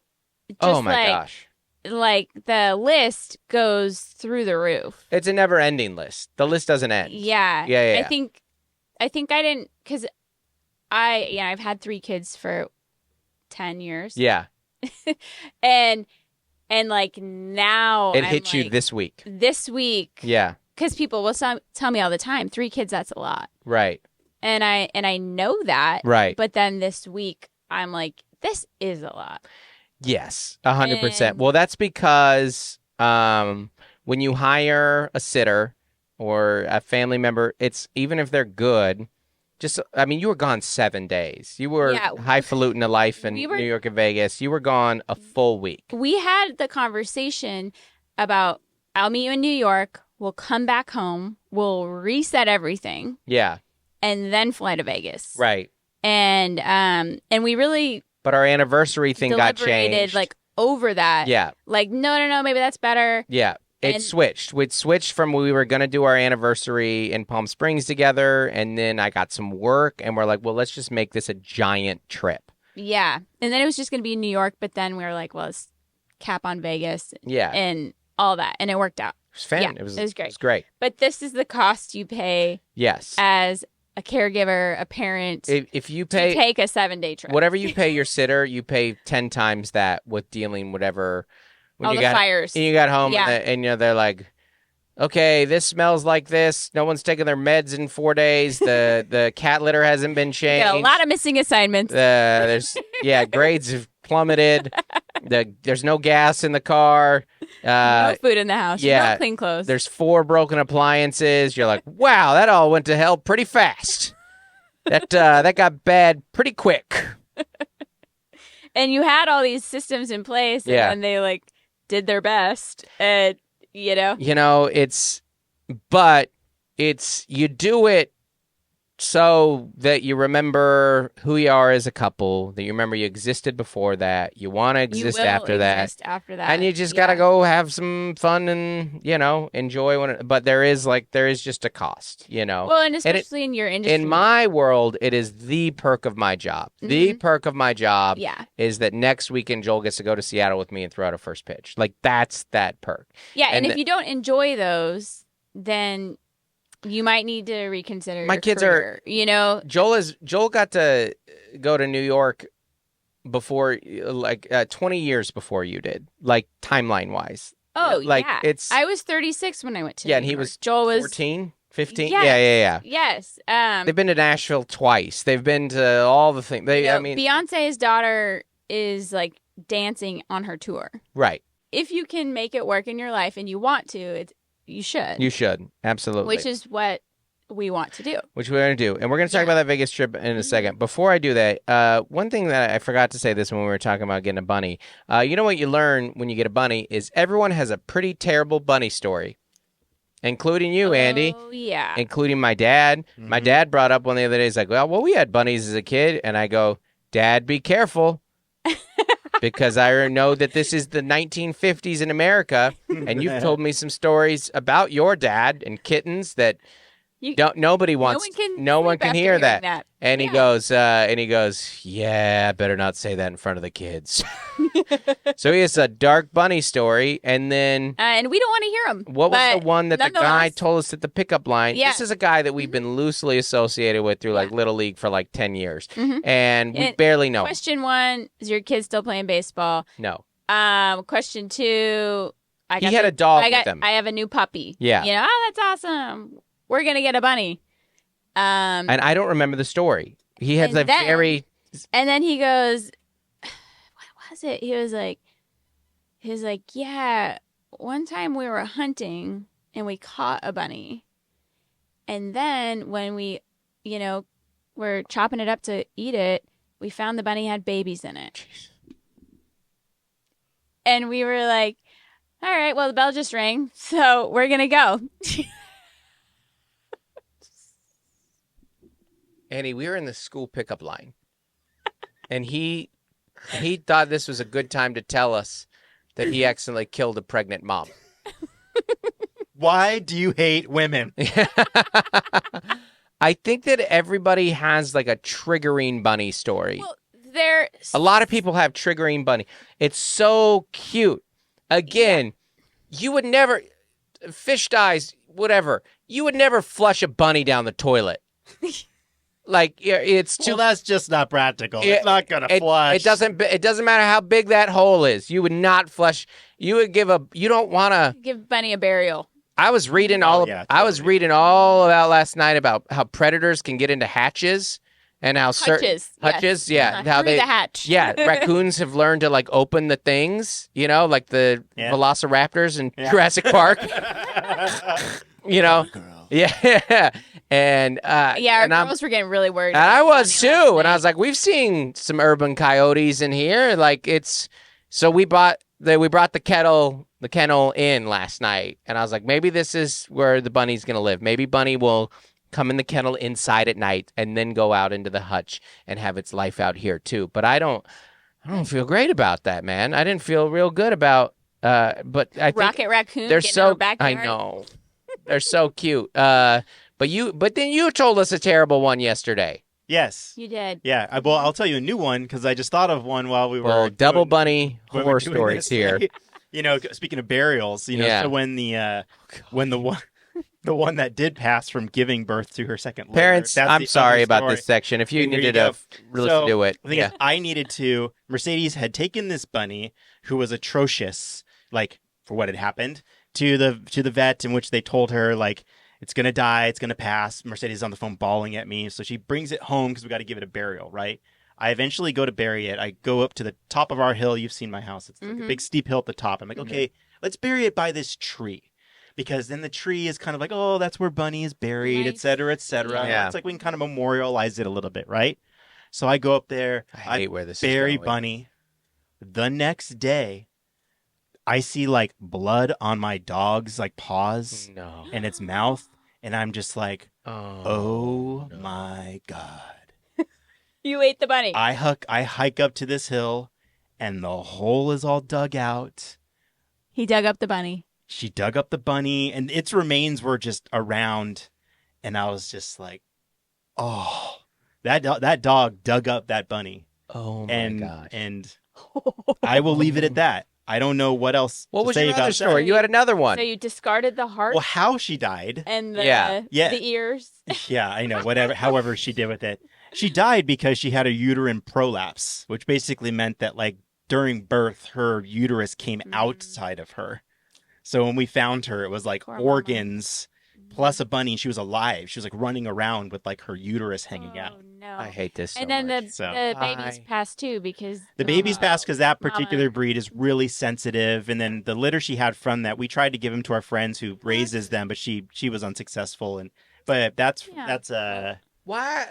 oh my gosh. Like the list goes through the roof. It's a never-ending list. The list doesn't end. Yeah. I think I didn't because I've had 3 kids for 10 years. Yeah. and like now it hit you this week. This week. Yeah. Because people will tell me all the time, 3 kids, that's a lot. Right. And I know that. Right. But then this week I'm like, this is a lot. Yes, 100%. Well, that's because when you hire a sitter or a family member, it's even if they're good, you were gone 7 days. You were highfalutin a life in New York and Vegas. You were gone a full week. We had the conversation about, I'll meet you in New York. We'll come back home. We'll reset everything. Yeah. And then fly to Vegas. Right. And we really... But our anniversary thing got changed. Like over that. Yeah. Like, no, maybe that's better. Yeah. It switched. It switched from we were going to do our anniversary in Palm Springs together, and then I got some work, and we're like, well, let's just make this a giant trip. Yeah. And then it was just going to be in New York, but then we were like, well, let's cap on Vegas. Yeah. And all that. And it worked out. It was fun. Yeah, it was great. It was great. But this is the cost you pay. Yes. As a caregiver, a parent, if you pay to take a 7-day trip. Whatever you pay your sitter, you pay 10 times that with dealing whatever. When all you the fires. And you got home and they're like, okay, this smells like this. No one's taken their meds in 4 days. The cat litter hasn't been changed. Got a lot of missing assignments. There's grades have plummeted. There's no gas in the car. No food in the house. No clean clothes. There's 4 broken appliances. You're like, wow, that all went to hell pretty fast. That got bad pretty quick. And you had all these systems in place, and they like did their best. And you do it so that you remember who you are as a couple, that you remember you existed before that, you want to exist after that, and you just gotta go have some fun and enjoy but there is just a cost, well, and especially in your industry. In my world, it is the perk of my job. Mm-hmm. The perk of my job is that next weekend Joel gets to go to Seattle with me and throw out a first pitch. Like, that's that perk. And if you don't enjoy those, then you might need to reconsider. My kids career, Joel got to go to New York before, 20 years before you did, like timeline wise. Oh, I was 36 when I went to New and he York. was Joel was 14, 15. Yes. Yeah. Yes. They've been to Nashville twice. They've been to all the things. Beyonce's daughter is like dancing on her tour. Right. If you can make it work in your life and you want to, you should. You should. Absolutely. Which is what we want to do. Which we're going to do. And we're going to talk about that Vegas trip in a second. Before I do that, one thing that I forgot to say this when we were talking about getting a bunny. You know what you learn when you get a bunny is everyone has a pretty terrible bunny story. Including you, Andy. Oh, yeah. Including my dad. Mm-hmm. My dad brought up one the other day. He's like, well, we had bunnies as a kid. And I go, Dad, be careful. because I know that this is the 1950s in America, and you've told me some stories about your dad and kittens that nobody wants. No one can hear that. And he goes, yeah, better not say that in front of the kids. So he has a dark bunny story, and then and we don't want to hear him. What was the one that the guy told us at the pickup line? Yeah. This is a guy that we've been loosely associated with through like Little League for like 10 years, and we barely know. Question 1: Is your kid still playing baseball? No. Question 2: He had a dog with him. I have a new puppy. Yeah. That's awesome. We're gonna get a bunny. And I don't remember the story. He had a very. And then he goes, what was it? He was like, yeah, one time we were hunting and we caught a bunny. And then when we, were chopping it up to eat it, we found the bunny had babies in it. And we were like, all right, well, the bell just rang, so we're going to go. Annie, we were in the school pickup line, and he thought this was a good time to tell us that he accidentally killed a pregnant mom. Why do you hate women? I think that everybody has like a triggering bunny story. Well, a lot of people have triggering bunny. It's so cute. Again, you would never, fish dies, whatever. You would never flush a bunny down the toilet. Like it's too. Well, that's just not practical. It's not gonna flush. It doesn't matter how big that hole is. You would not flush. You would You don't want to give bunny a burial. I was reading I was reading all about last night about how predators can get into hatches and how hutches, yeah, how through the hatch. Yeah, raccoons have learned to like open the things, like the velociraptors in Jurassic Park. Yeah. And our girls were getting really worried. And I was too. And I was like, we've seen some urban coyotes in here. Like so we brought the kennel in last night. And I was like, maybe this is where the bunny's gonna live. Maybe Bunny will come in the kennel inside at night and then go out into the hutch and have its life out here too. But I don't feel great about that, man. I didn't feel real good about but I think Rocket Raccoon. They're so I know. They're so cute. But then you told us a terrible one yesterday. Yes. You did. Yeah. Well, I'll tell you a new one because I just thought of one while we were. Well, double bunny horror stories here. Speaking of burials, so when the one that did pass from giving birth to her second litter, parents, I'm sorry about this section. If you needed to listen to it, the thing is, I needed to. Mercedes had taken this bunny who was atrocious, like for what had happened, to the vet, in which they told her like, it's going to die. It's going to pass. Mercedes is on the phone bawling at me. So she brings it home because we got to give it a burial, right? I eventually go to bury it. I go up to the top of our hill. You've seen my house. It's like a big steep hill at the top. I'm like, okay, let's bury it by this tree. Because then the tree is kind of like, oh, that's where Bunny is buried, et cetera, et cetera. Yeah. It's like we can kind of memorialize it a little bit, right? So I go up there. I hate where this bury is going. Bunny. The next day, I see like blood on my dog's like paws and its mouth, and I'm just like, oh no. My God. You ate the bunny. I hike up to this hill, and the hole is all dug out. He dug up the bunny. She dug up the bunny, and its remains were just around, and I was just like, oh, that dog dug up that bunny. Oh my gosh. And I will leave it at that. I don't know what else What to was say your about other story? that. You had another one. So you discarded the heart? Well, how she died. And the ears? Yeah, I know. However she did with it. She died because she had a uterine prolapse, which basically meant that like during birth, her uterus came outside of her. So when we found her, it was like Poor organs plus a bunny. She was alive. She was like running around with like her uterus hanging out. No. I hate this so And then much. the babies passed too because... The babies passed because that particular breed is really sensitive. And then the litter she had from that, we tried to give them to our friends who raises them, but she was unsuccessful. But that's Why?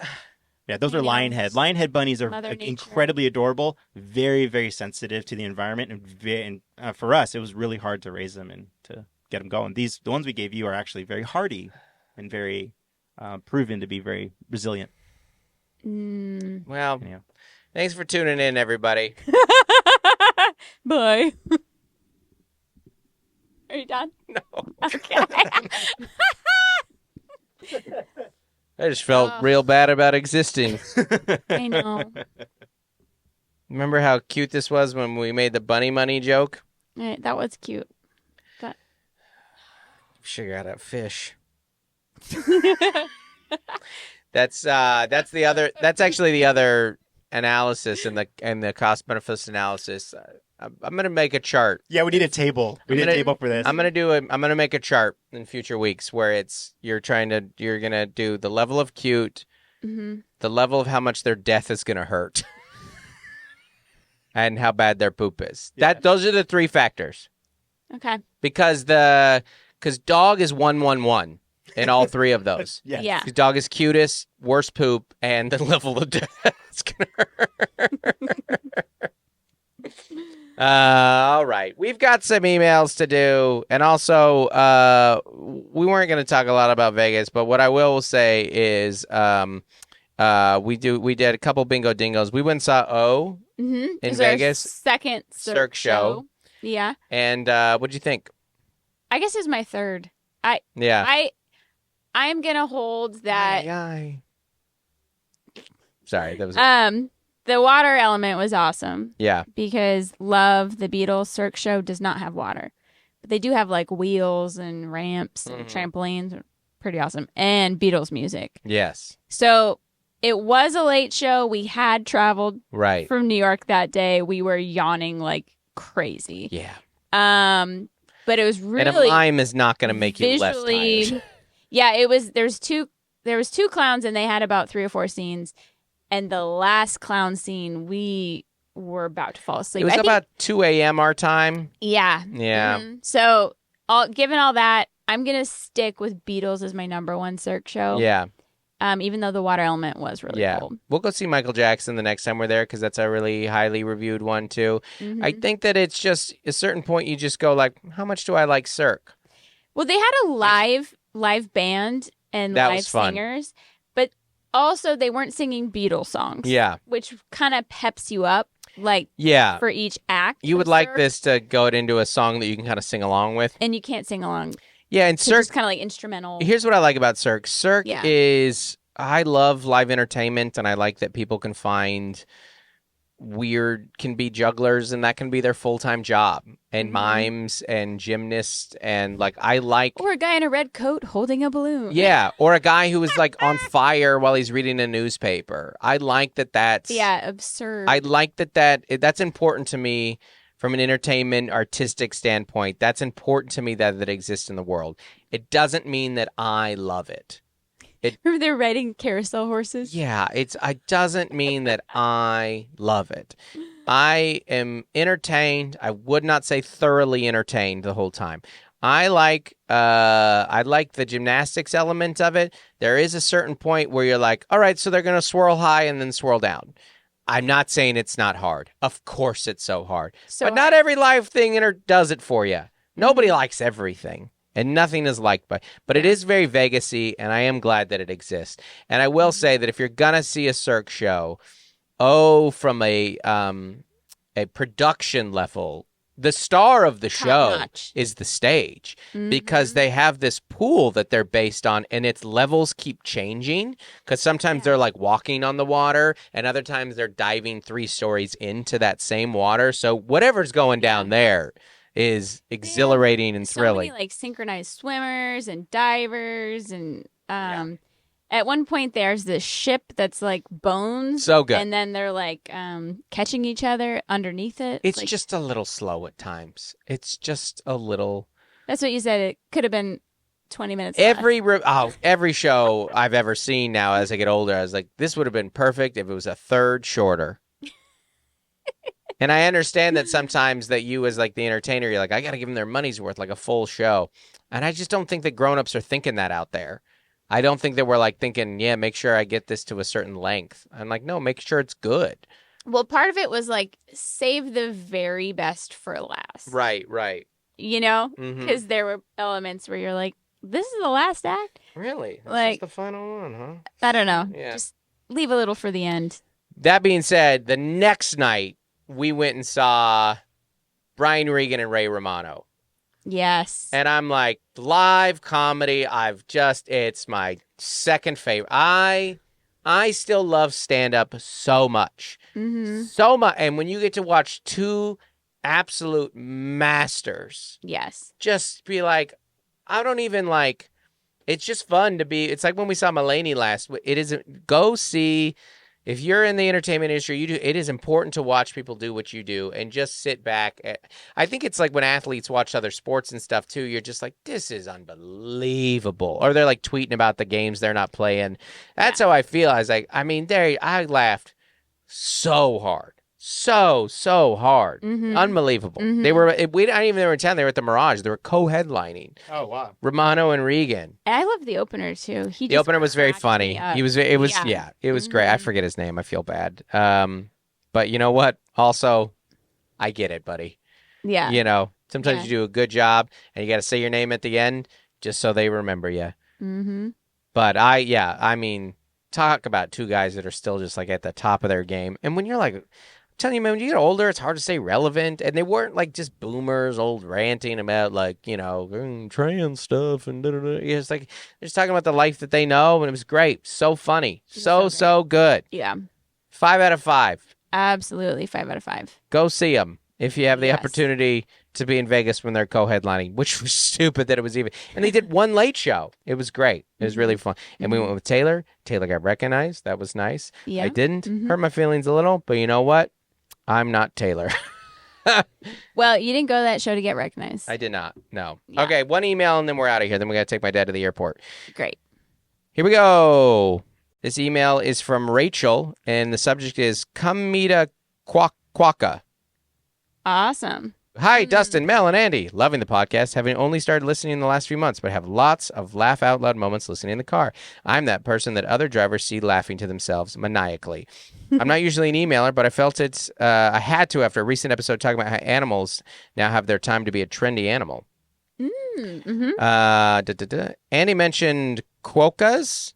Yeah, those are lionhead. Lionhead bunnies are incredibly adorable, very, very sensitive to the environment, and for us, it was really hard to raise them and to get them going. The ones we gave you are actually very hardy and very proven to be very resilient. Well, thanks for tuning in, everybody. Bye. Are you done? No. Okay. I just felt real bad about existing. I know. Remember how cute this was when we made the bunny money joke? That was cute. But... Sugar out of fish. That's actually the other analysis in the cost benefits analysis. I'm gonna make a chart. Yeah, we need a table. We need a table for this. I'm gonna make a chart in future weeks where you're gonna do the level of cute, the level of how much their death is gonna hurt, and how bad their poop is. Yeah. Those are the three factors. Okay. Because dog is 1-1-1 in all three of those. Yeah. Yeah. Because dog is cutest, worst poop, and the level of death is gonna hurt. All right. We've got some emails to do. And also, we weren't going to talk a lot about Vegas, but what I will say is we did a couple bingo dingos. We went and saw O in Vegas. Second Cirque show. Yeah. And what'd you think? I guess it's my third. I'm gonna hold that. Aye. Sorry, that was the water element was awesome. Yeah. Because Love, the Beatles Cirque show does not have water. But they do have like wheels and ramps and trampolines. Pretty awesome. And Beatles music. Yes. So it was a late show. We had traveled from New York that day. We were yawning like crazy. Yeah. But it was really, and a mime is not going to make you less tired. Yeah, it was. There was two clowns, and they had about 3 or 4 scenes. And the last clown scene, we were about to fall asleep. It was about 2 a.m. our time. Yeah. Yeah. Mm-hmm. So, given all that, I'm gonna stick with Beatles as my number 1 Cirque show. Yeah. Even though the water element was really cool. We'll go see Michael Jackson the next time we're there because that's a really highly reviewed one too. Mm-hmm. I think that it's just a certain point you just go like, how much do I like Cirque? Well, they had a live band and that live was fun. Singers, but also they weren't singing Beatles songs. Yeah. Which kind of peps you up, like for each act. You would like this to go into a song that you can kind of sing along with. And you can't sing along. Yeah, and Cirque is kind of like instrumental. Here's what I like about Cirque. Cirque is, I love live entertainment, and I like that people can find can be jugglers, and that can be their full-time job, and mimes and gymnasts, and or a guy in a red coat holding a balloon. Yeah, or a guy who is like on fire while he's reading a newspaper. I like that's absurd. I like that's important to me. From an entertainment, artistic standpoint, that's important to me that it exists in the world. It doesn't mean that I love it. Remember they're riding carousel horses? Yeah, it doesn't mean that I love it. I am entertained. I would not say thoroughly entertained the whole time. I like the gymnastics element of it. There is a certain point where you're like, all right, so they're going to swirl high and then swirl down. I'm not saying it's not hard. Of course it's so hard. But not every live thing does it for you. Nobody likes everything. And nothing is liked but it is very Vegas-y, and I am glad that it exists. And I will say that if you're going to see a Cirque show, from a production level, the star of the show is the stage because they have this pool that they're based on, and its levels keep changing because sometimes they're like walking on the water and other times they're diving 3 stories into that same water. So whatever's going down there is exhilarating and thrilling. So many like synchronized swimmers and divers and at one point there's this ship that's like bones. So good. And then they're like catching each other underneath it. It's just a little slow at times. It's just a little. That's what you said. It could have been 20 minutes every show I've ever seen now as I get older, I was like, this would have been perfect if it was a third shorter. And I understand that sometimes that you as like the entertainer, you're like, I got to give them their money's worth, like a full show. And I just don't think that grown-ups are thinking that out there. I don't think that we're like thinking, make sure I get this to a certain length. I'm like, no, make sure it's good. Well, part of it was like save the very best for last. Right. You know? Because there were elements where you're like, this is the last act? Really? This is the final one, huh? I don't know. Yeah. Just leave a little for the end. That being said, the next night, we went and saw Brian Regan and Ray Romano. Yes. And I'm like, live comedy, it's my second favorite. I still love stand-up so much. Mm-hmm. So much. And when you get to watch two absolute masters. Yes. Just be like, I don't even like, it's just fun to be, it's like when we saw Mulaney last, go see, if you're in the entertainment industry, it is important to watch people do what you do and just sit back. I think it's like when athletes watch other sports and stuff too, you're just like, this is unbelievable. Or they're like tweeting about the games they're not playing. That's how I feel. I was like, I laughed so hard. So hard. Mm-hmm. Unbelievable. Mm-hmm. They were, they were in town. They were at the Mirage. They were co-headlining. Oh, wow. Romano and Regan. I love the opener too. The opener was very funny. It was mm-hmm. great. I forget his name. I feel bad. But you know what? Also, I get it, buddy. Yeah. You know, sometimes you do a good job and you got to say your name at the end just so they remember you. Mm-hmm. But talk about two guys that are still just like at the top of their game. And when you're like, I'm telling you, man, when you get older, it's hard to stay relevant. And they weren't like just boomers, old ranting about like, trans stuff and da-da-da. It's like they're just talking about the life that they know. And it was great. So funny. So good. Yeah. 5 out of 5. Absolutely. 5 out of 5. Go see them if you have the opportunity to be in Vegas when they're co-headlining, which was stupid that it was even. And they did one late show. It was great. It was really fun. And we went with Taylor. Taylor got recognized. That was nice. Yeah. I didn't. Hurt my feelings a little, but you know what? I'm not Taylor. Well, you didn't go to that show to get recognized. I did not. No. Yeah. Okay, one email and then we're out of here. Then we got to take my dad to the airport. Great. Here we go. This email is from Rachel, and the subject is come meet a Quokka. Awesome. Hi, Dustin, Mel, and Andy. Loving the podcast, having only started listening in the last few months, but have lots of laugh-out-loud moments listening in the car. I'm that person that other drivers see laughing to themselves maniacally. I'm not usually an emailer, but I felt I had to after a recent episode talking about how animals now have their time to be a trendy animal. Mm-hmm. Andy mentioned Quokkas.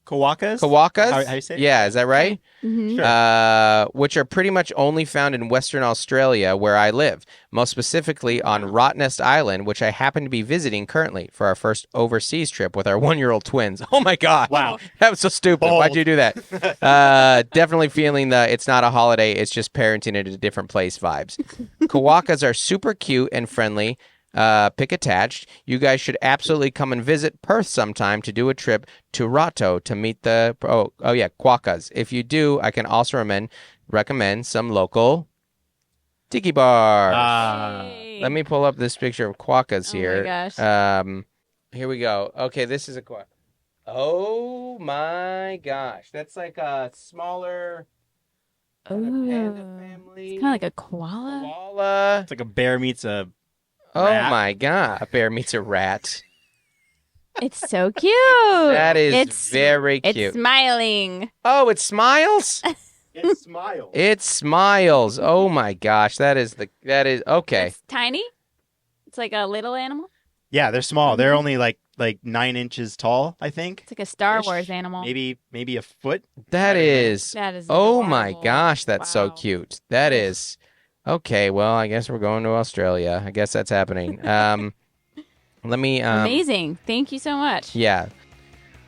Quokkas? Quokkas? How you say it? Yeah, is that right? Mm-hmm. Sure. Which are pretty much only found in Western Australia, where I live. Most specifically on Rottnest Island, which I happen to be visiting currently for our first overseas trip with our 1-year-old twins. Oh my God! Wow, that was so stupid. Bold. Why'd you do that? Definitely feeling the it's not a holiday; it's just parenting at a different place vibes. Quokkas are super cute and friendly. Pick attached. You guys should absolutely come and visit Perth sometime to do a trip to Rato to meet the Quokkas. If you do, I can also recommend some local tiki bars. Hey. Let me pull up this picture of Quokkas here. Oh my gosh. Here we go. Okay, this is a Quokka. Oh my gosh, that's like a smaller kind of panda family. It's kind of like a koala. Koala. It's like a bear meets a Oh rat. my God, a bear meets a rat. It's so cute. That is very cute. It's smiling. Oh, it smiles? It smiles. It smiles. Oh my gosh, that is okay. It's tiny. It's like a little animal. Yeah, they're small. They're only like 9 inches tall, I think. It's like a Star Ish. Wars animal. Maybe a foot. That is. Oh my adorable. gosh, that's so Wow. cute. That is. Okay, well, I guess we're going to Australia. I guess that's happening. Let me. Amazing. Thank you so much. Yeah.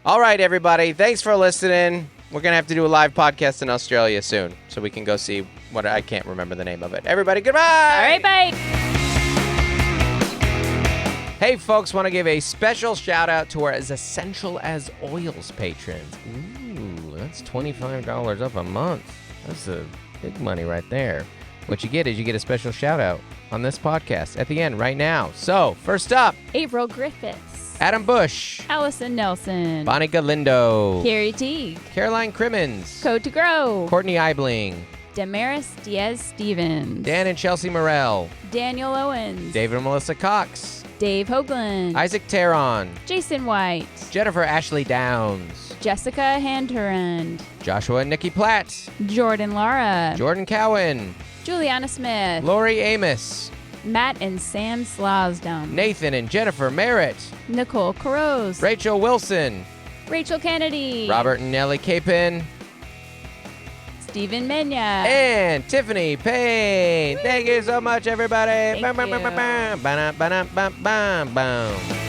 All right, everybody. Thanks for listening. We're going to have to do a live podcast in Australia soon so we can go see what I can't remember the name of it. Everybody, goodbye. All right, bye. Hey, folks, want to give a special shout out to our As Essential as Oils patrons. Ooh, that's $25 up a month. That's a big money right there. What you get is you get a special shout out on this podcast at the end right now. So, first up, April Griffiths. Adam Bush, Allison Nelson. Bonnie Galindo, Carrie Teague. Caroline Crimmins, Code to Grow. Courtney Eibling, Damaris Diaz-Stevens. Dan and Chelsea Morell, Daniel Owens. David and Melissa Cox, Dave Hoagland. Isaac Teron, Jason White. Jennifer Ashley Downs, Jessica Handurand. Joshua and Nikki Platt, Jordan Lara. Jordan Cowan, Juliana Smith. Lori Amos, Matt and Sam Slosdom. Nathan and Jennifer Merritt, Nicole Caroz. Rachel Wilson, Rachel Kennedy. Robert and Nellie Capin, Stephen Menya. And Tiffany Payne. Thank you so much, everybody. Thank you. Boom.